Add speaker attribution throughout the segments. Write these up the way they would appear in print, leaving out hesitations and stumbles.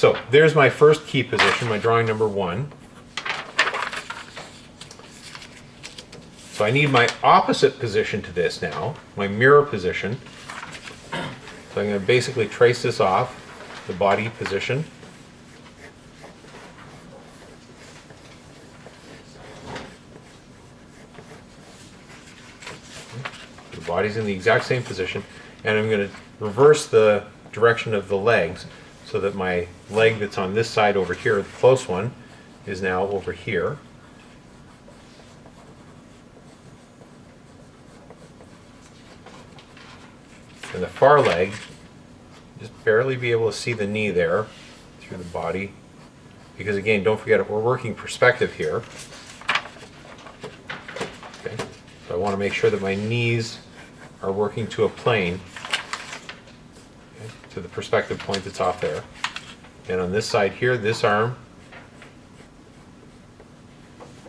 Speaker 1: So there's my first key position, my drawing number 1. So I need my opposite position to this now, my mirror position. So I'm going to basically trace this off, the body position. The body's in the exact same position, and I'm going to reverse the direction of the legs so that my leg that's on this side over here, the close one, is now over here. And the far leg, just barely be able to see the knee there through the body. Because again, don't forget, we're working perspective here. Okay. So I want to make sure that my knees are working to a plane, okay, to the perspective point that's off there. And on this side here, this arm,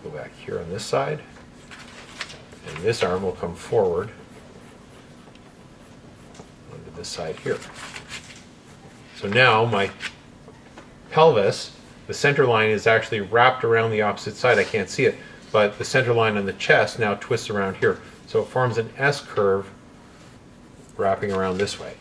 Speaker 1: go back here on this side, and this arm will come forward onto this side here. So now my pelvis, the center line is actually wrapped around the opposite side. I can't see it, but the center line on the chest now twists around here. So it forms an S curve wrapping around this way.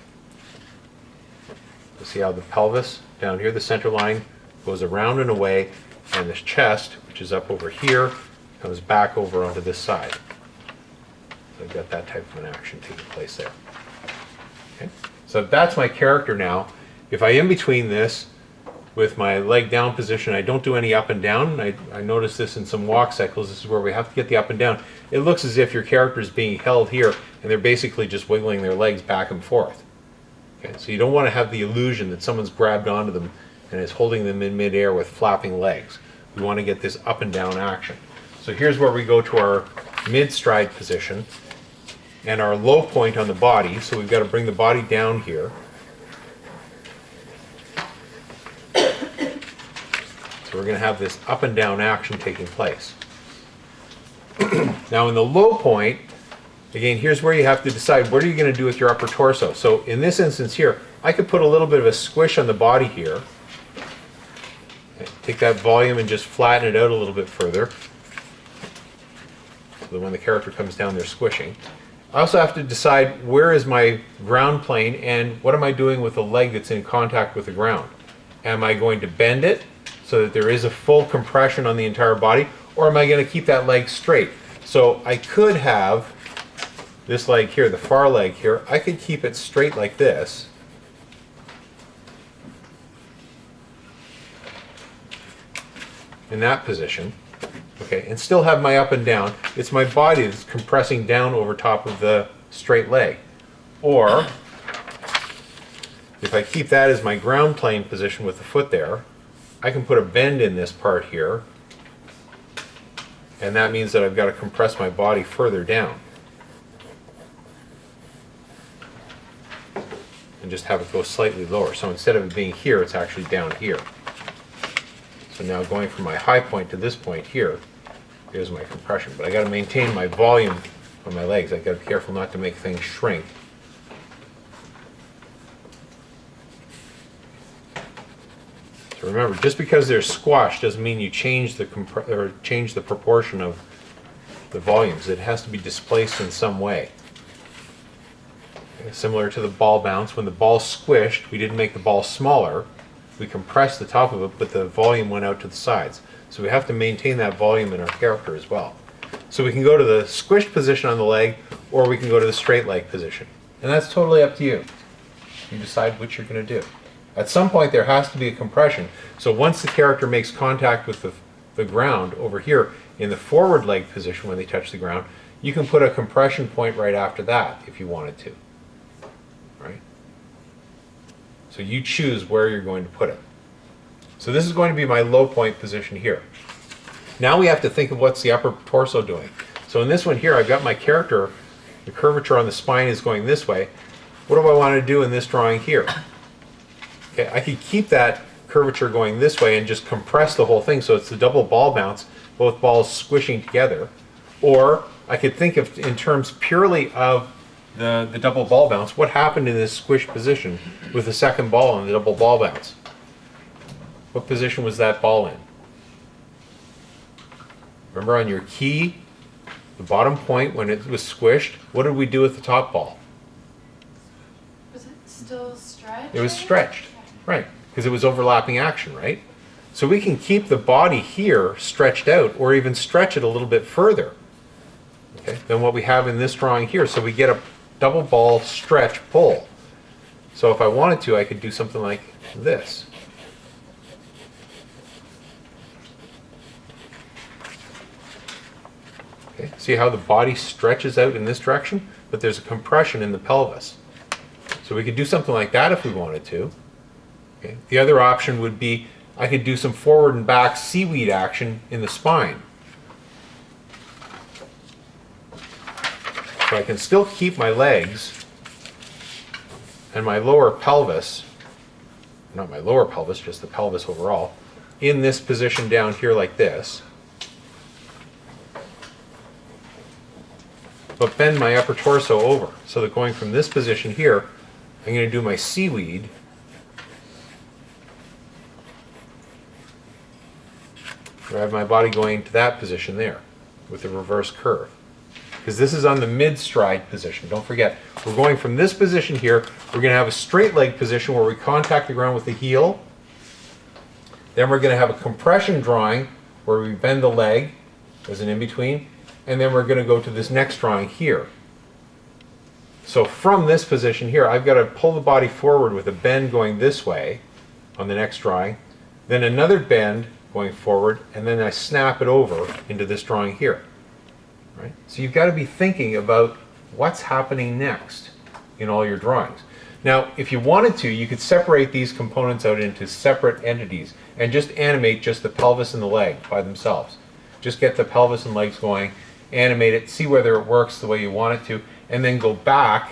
Speaker 1: You see how the pelvis down here, the center line, goes around and away, and this chest, which is up over here, comes back over onto this side. So I've got that type of an action taking place there. Okay. So that's my character now. If I in between this with my leg down position, I don't do any up and down. I notice this in some walk cycles. This is where we have to get the up and down. It looks as if your character is being held here and they're basically just wiggling their legs back and forth. Okay, so you don't want to have the illusion that someone's grabbed onto them and is holding them in midair with flapping legs. We want to get this up and down action. So here's where we go to our mid-stride position and our low point on the body. So we've got to bring the body down here. So we're going to have this up and down action taking place. Now in the low point, again, here's where you have to decide what are you going to do with your upper torso. So in this instance here, I could put a little bit of a squish on the body here. Okay, take that volume and just flatten it out a little bit further. So that when the character comes down, they're squishing. I also have to decide where is my ground plane and what am I doing with the leg that's in contact with the ground. Am I going to bend it so that there is a full compression on the entire body, or am I going to keep that leg straight? So I could have this leg here, the far leg here, I could keep it straight like this. In that position, okay, and still have my up and down. It's my body that's compressing down over top of the straight leg. Or, if I keep that as my ground plane position with the foot there, I can put a bend in this part here, and that means that I've got to compress my body further down. And just have it go slightly lower. So instead of it being here, it's actually down here. So now going from my high point to this point here, here's my compression. But I got to maintain my volume on my legs. I got to be careful not to make things shrink. So remember, just because they're squashed doesn't mean you change the proportion of the volumes. It has to be displaced in some way. Okay, similar to the ball bounce, when the ball's squished, we didn't make the ball smaller. We compressed the top of it, but the volume went out to the sides. So we have to maintain that volume in our character as well. So we can go to the squished position on the leg, or we can go to the straight leg position. And that's totally up to you. You decide which you're going to do. At some point there has to be a compression. So once the character makes contact with the ground over here in the forward leg position when they touch the ground, you can put a compression point right after that if you wanted to. Right? So you choose where you're going to put it. So this is going to be my low point position here. Now we have to think of what's the upper torso doing. So in this one here, I've got my character, the curvature on the spine is going this way. What do I want to do in this drawing here? Okay, I could keep that curvature going this way and just compress the whole thing so it's the double ball bounce, both balls squishing together. Or I could think of in terms purely of the double ball bounce, what happened in this squish position with the second ball and the double ball bounce? What position was that ball in? Remember on your key, the bottom point when it was squished, what did we do with the top ball?
Speaker 2: Was it still stretched?
Speaker 1: It was stretched, right, because it was overlapping action, right? So we can keep the body here stretched out or even stretch it a little bit further, okay, than what we have in this drawing here. So we get a double ball stretch pull. So if I wanted to, I could do something like this. Okay, see how the body stretches out in this direction, but there's a compression in the pelvis. So we could do something like that if we wanted to. Okay. The other option would be I could do some forward and back seaweed action in the spine. So I can still keep my legs and my lower pelvis, not my lower pelvis, just the pelvis overall, in this position down here like this. But bend my upper torso over so that going from this position here, I'm going to do my seaweed. I have my body going to that position there with the reverse curve. Because this is on the mid-stride position. Don't forget, we're going from this position here, we're going to have a straight leg position where we contact the ground with the heel. Then we're going to have a compression drawing where we bend the leg as an in-between. And then we're going to go to this next drawing here. So from this position here, I've got to pull the body forward with a bend going this way on the next drawing, then another bend going forward, and then I snap it over into this drawing here. Right? So you've got to be thinking about what's happening next in all your drawings. Now, if you wanted to, you could separate these components out into separate entities and just animate just the pelvis and the leg by themselves. Just get the pelvis and legs going, animate it, see whether it works the way you want it to, and then go back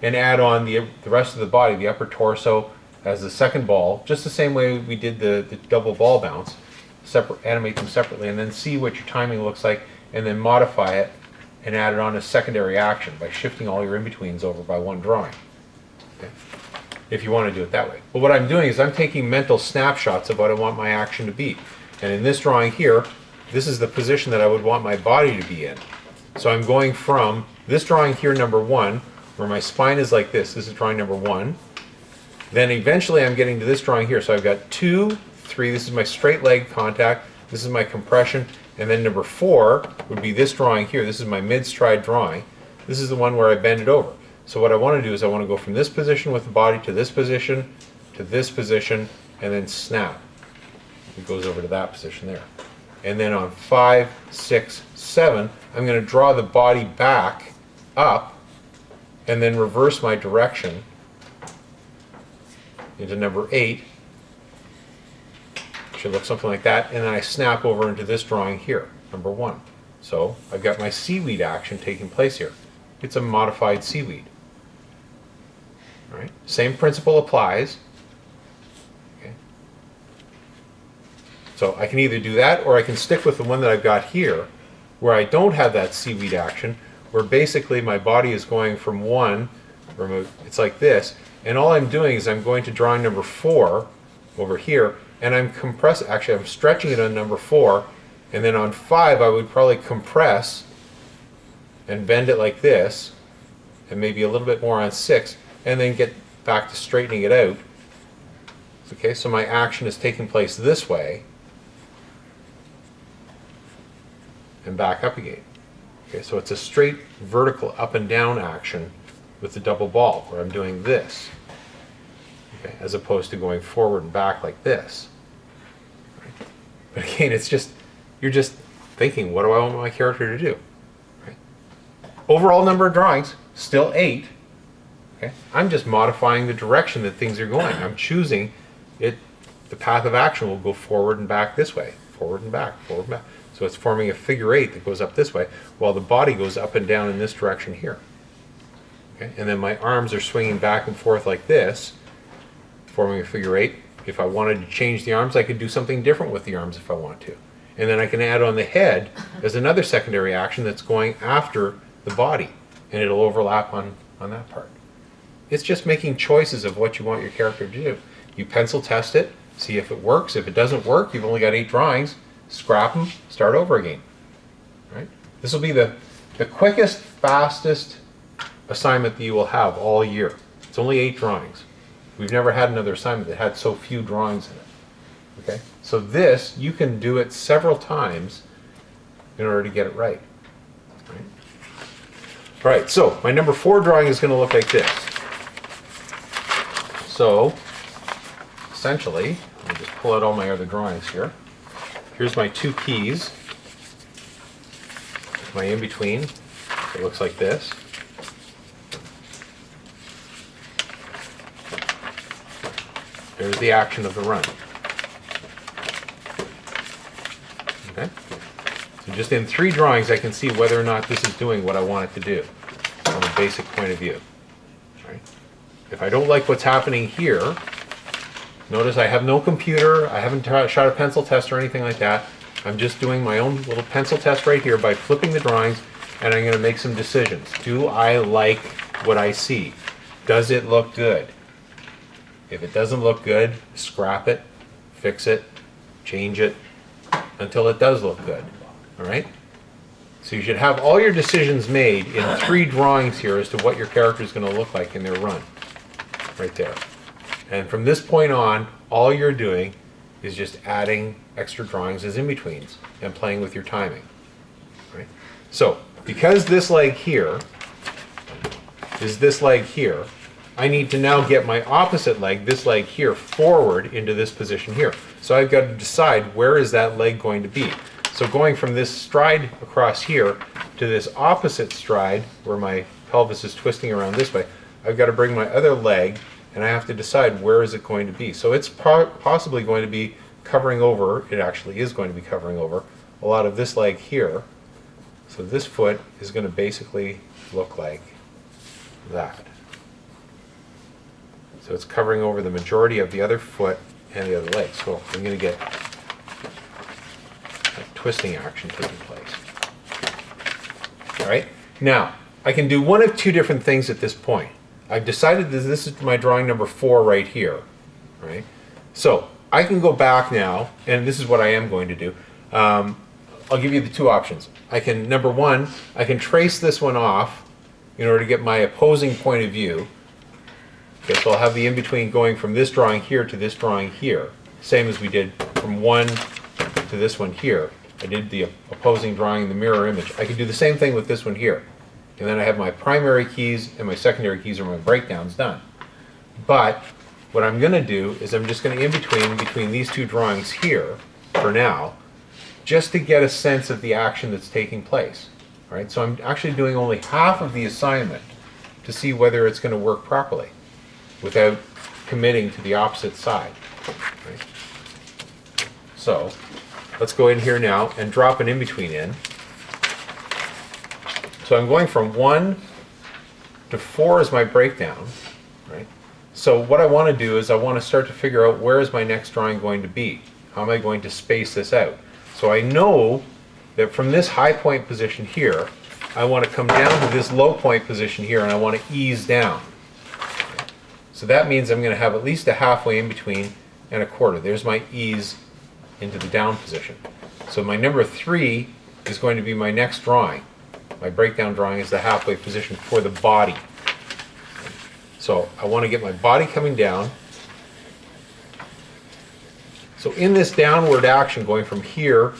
Speaker 1: and add on the rest of the body, the upper torso as the second ball, just the same way we did the double ball bounce. Animate them separately and then see what your timing looks like and then modify it and add it on as secondary action by shifting all your in-betweens over by one drawing. Okay? If you want to do it that way. But what I'm doing is I'm taking mental snapshots of what I want my action to be. And in this drawing here, this is the position that I would want my body to be in. So I'm going from this drawing here, number 1, where my spine is like this. This is drawing number 1. Then eventually I'm getting to this drawing here. So I've got 2, 3. This is my straight leg contact. This is my compression. And then number 4 would be this drawing here. This is my mid-stride drawing. This is the one where I bend it over. So what I want to do is I want to go from this position with the body to this position, and then snap. It goes over to that position there. And then on 5, 6, 7, I'm going to draw the body back up and then reverse my direction into number 8. Should look something like that. And then I snap over into this drawing here, number 1. So I've got my seaweed action taking place here. It's a modified seaweed. All right. Same principle applies. So I can either do that or I can stick with the one that I've got here where I don't have that seaweed action, where basically my body is going from 1, it's like this, and all I'm doing is I'm going to drawing number 4 over here, and I'm I'm stretching it on number 4, and then on 5 I would probably compress and bend it like this, and maybe a little bit more on 6, and then get back to straightening it out. Okay, so my action is taking place this way, and back up again. Okay, so it's a straight vertical up and down action with the double ball where I'm doing this, okay, as opposed to going forward and back like this. Right? But again, it's just, you're just thinking, what do I want my character to do? Right? Overall number of drawings, still 8. Okay? I'm just modifying the direction that things are going. I'm choosing it, the path of action will go forward and back this way, forward and back, forward and back. So it's forming a figure 8 that goes up this way, while the body goes up and down in this direction here. Okay? And then my arms are swinging back and forth like this, forming a figure 8. If I wanted to change the arms, I could do something different with the arms if I want to. And then I can add on the head as another secondary action that's going after the body, and it'll overlap on that part. It's just making choices of what you want your character to do. You pencil test it, See if it works. If it doesn't work, you've only got 8 drawings. Scrap them, start over again. Right? This will be the quickest, fastest assignment that you will have all year. It's only 8 drawings. We've never had another assignment that had so few drawings in it. Okay? So this, you can do it several times in order to get it right. Right? All right, so my number 4 drawing is going to look like this. So, essentially, let me just pull out all my other drawings here. Here's my 2 keys. My in-between. It looks like this. There's the action of the run. Okay? So just in 3 drawings I can see whether or not this is doing what I want it to do from a basic point of view. Right? If I don't like what's happening here, notice I have no computer, I haven't shot a pencil test or anything like that. I'm just doing my own little pencil test right here by flipping the drawings, and I'm going to make some decisions. Do I like what I see? Does it look good? If it doesn't look good, scrap it, fix it, change it, until it does look good. All right? So you should have all your decisions made in 3 drawings here as to what your character is going to look like in their run. Right there. And from this point on, all you're doing is just adding extra drawings as in-betweens and playing with your timing. Right? So, because this leg here is this leg here, I need to now get my opposite leg, this leg here, forward into this position here. So I've got to decide where is that leg going to be. So going from this stride across here to this opposite stride, where my pelvis is twisting around this way, I've got to bring my other leg, and I have to decide where is it going to be. So it's possibly going to be covering over, it actually is going to be covering over, a lot of this leg here. So this foot is going to basically look like that. So it's covering over the majority of the other foot and the other leg. So I'm going to get a twisting action taking place. All right. Now, I can do one of 2 different things at this point. I've decided that this is my drawing number 4 right here. Right. So I can go back now, and this is what I am going to do. I'll give you the 2 options. I can, number 1, I can trace this one off in order to get my opposing point of view. Okay, so I'll have the in-between going from this drawing here to this drawing here. Same as we did from 1 to this one here. I did the opposing drawing in the mirror image. I can do the same thing with this one here. And then I have my primary keys and my secondary keys or my breakdowns done. But what I'm going to do is I'm just going to between these 2 drawings here for now, just to get a sense of the action that's taking place. All right, so I'm actually doing only half of the assignment to see whether it's going to work properly without committing to the opposite side. Right? So let's go in here now and drop an in-between in. So I'm going from 1 to 4 as my breakdown. Right? So what I want to do is I want to start to figure out where is my next drawing going to be. How am I going to space this out? So I know that from this high point position here, I want to come down to this low point position here, and I want to ease down. So that means I'm going to have at least a halfway in between and a quarter. There's my ease into the down position. So my number 3 is going to be my next drawing. My breakdown drawing is the halfway position for the body. So I want to get my body coming down. So in this downward action going from here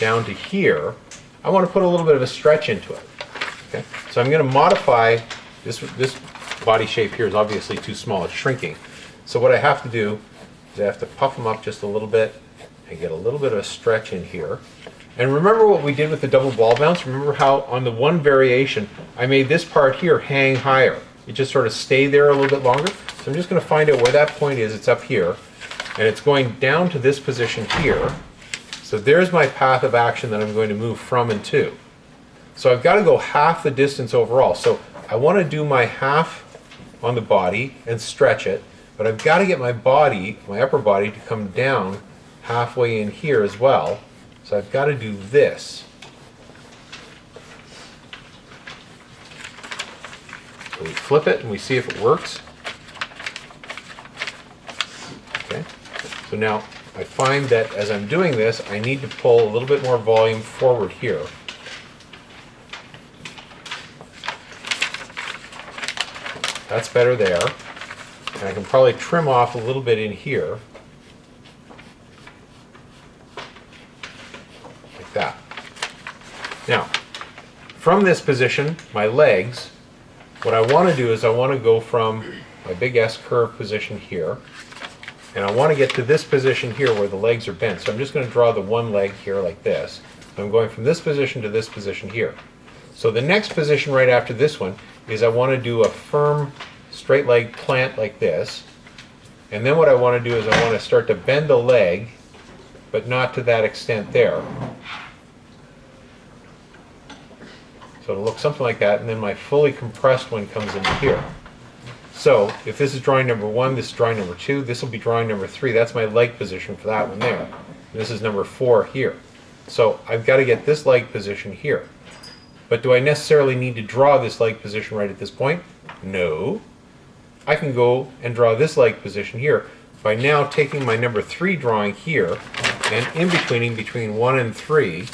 Speaker 1: down to here, I want to put a little bit of a stretch into it. Okay? So I'm going to modify this body shape here is obviously too small, it's shrinking. So what I have to do is I have to puff them up just a little bit and get a little bit of a stretch in here. And remember what we did with the double ball bounce? Remember how on the one variation I made this part here hang higher. It just sort of stayed there a little bit longer. So I'm just going to find out where that point is. It's up here. And it's going down to this position here. So there's my path of action that I'm going to move from and to. So I've got to go half the distance overall. So I want to do my half on the body and stretch it, but I've got to get my body, my upper body, to come down halfway in here as well. So I've got to do this. So we flip it and we see if it works. Okay. So now I find that as I'm doing this, I need to pull a little bit more volume forward here. That's better there. And I can probably trim off a little bit in here. Like that. Now, from this position, my legs, what I want to do is I want to go from my big S curve position here, and I want to get to this position here where the legs are bent. So I'm just going to draw the one leg here like this. I'm going from this position to this position here. So the next position right after this one is I want to do a firm straight leg plant like this. And then what I want to do is I want to start to bend the leg, but not to that extent there. So it'll look something like that, and then my fully compressed one comes in here. So if this is drawing number 1, this is drawing number 2, this will be drawing number 3. That's my leg position for that one there. And this is number 4 here. So I've got to get this leg position here. But do I necessarily need to draw this leg position right at this point? No. I can go and draw this leg position here by now taking my number 3 drawing here and between 1 and 3,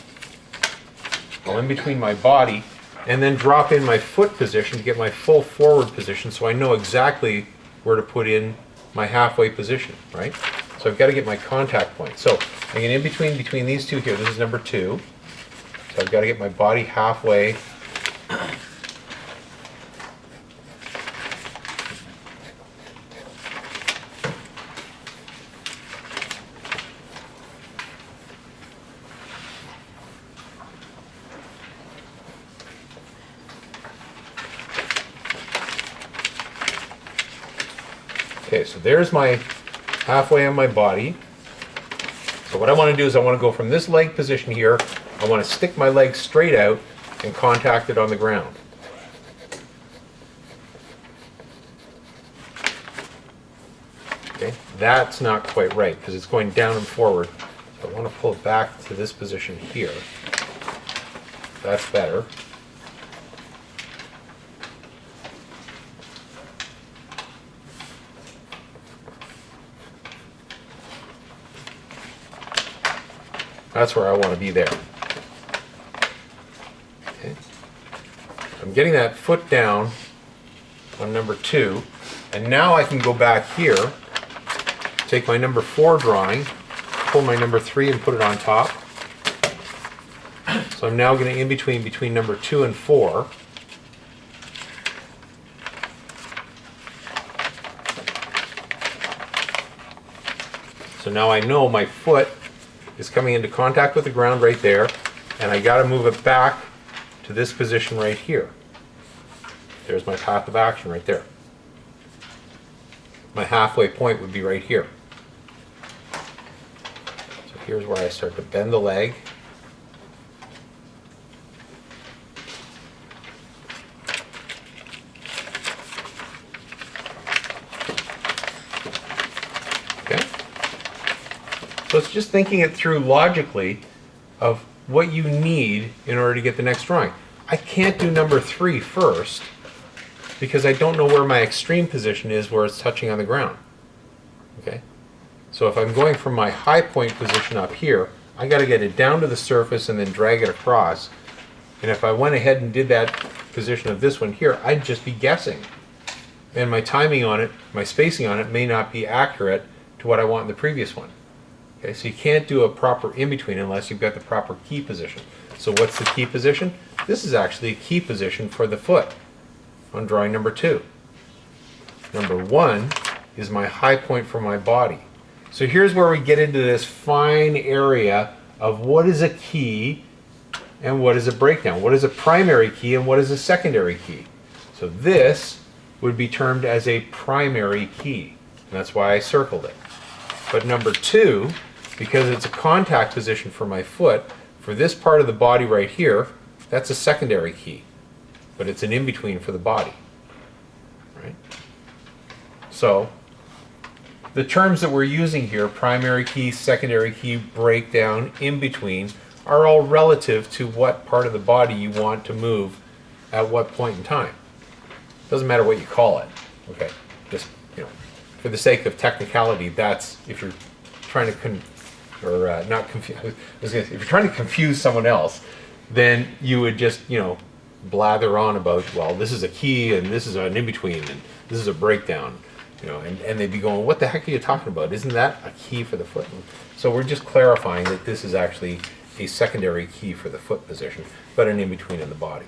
Speaker 1: well, in between my body, and then drop in my foot position to get my full forward position so I know exactly where to put in my halfway position, right? So I've got to get my contact point. So I get in between these two here. This is number 2. So I've got to get my body halfway. Okay, so there's my halfway on my body. So what I want to do is I want to go from this leg position here, I want to stick my leg straight out and contact it on the ground. Okay, that's not quite right because it's going down and forward. So I want to pull it back to this position here. That's better. That's where I want to be there. Okay. I'm getting that foot down on number 2, and now I can go back here, take my number 4 drawing, pull my number 3 and put it on top. So I'm now getting in between number 2 and 4. So now I know my foot is coming into contact with the ground right there, and I got to move it back to this position right here. There's my path of action right there. My halfway point would be right here. So here's where I start to bend the leg. So it's just thinking it through logically of what you need in order to get the next drawing. I can't do number 3 first because I don't know where my extreme position is where it's touching on the ground. Okay? So if I'm going from my high point position up here, I got to get it down to the surface and then drag it across. And if I went ahead and did that position of this one here, I'd just be guessing. And my timing on it, my spacing on it may not be accurate to what I want in the previous one. Okay, so you can't do a proper in-between unless you've got the proper key position. So what's the key position? This is actually a key position for the foot on drawing number 2. Number 1 is my high point for my body. So here's where we get into this fine area of what is a key and what is a breakdown. What is a primary key and what is a secondary key? So this would be termed as a primary key. And that's why I circled it. But number 2, because it's a contact position for my foot, for this part of the body right here, that's a secondary key. But it's an in-between for the body. Right? So the terms that we're using here, primary key, secondary key, breakdown, in-between, are all relative to what part of the body you want to move at what point in time. Doesn't matter what you call it. Okay, just, you know, for the sake of technicality, that's, if you're trying to not confuse, if you're trying to confuse someone else, then you would just, blather on about, well, this is a key and this is an in-between and this is a breakdown, and they'd be going, what the heck are you talking about? Isn't that a key for the foot? So we're just clarifying that this is actually a secondary key for the foot position, but an in-between in the body.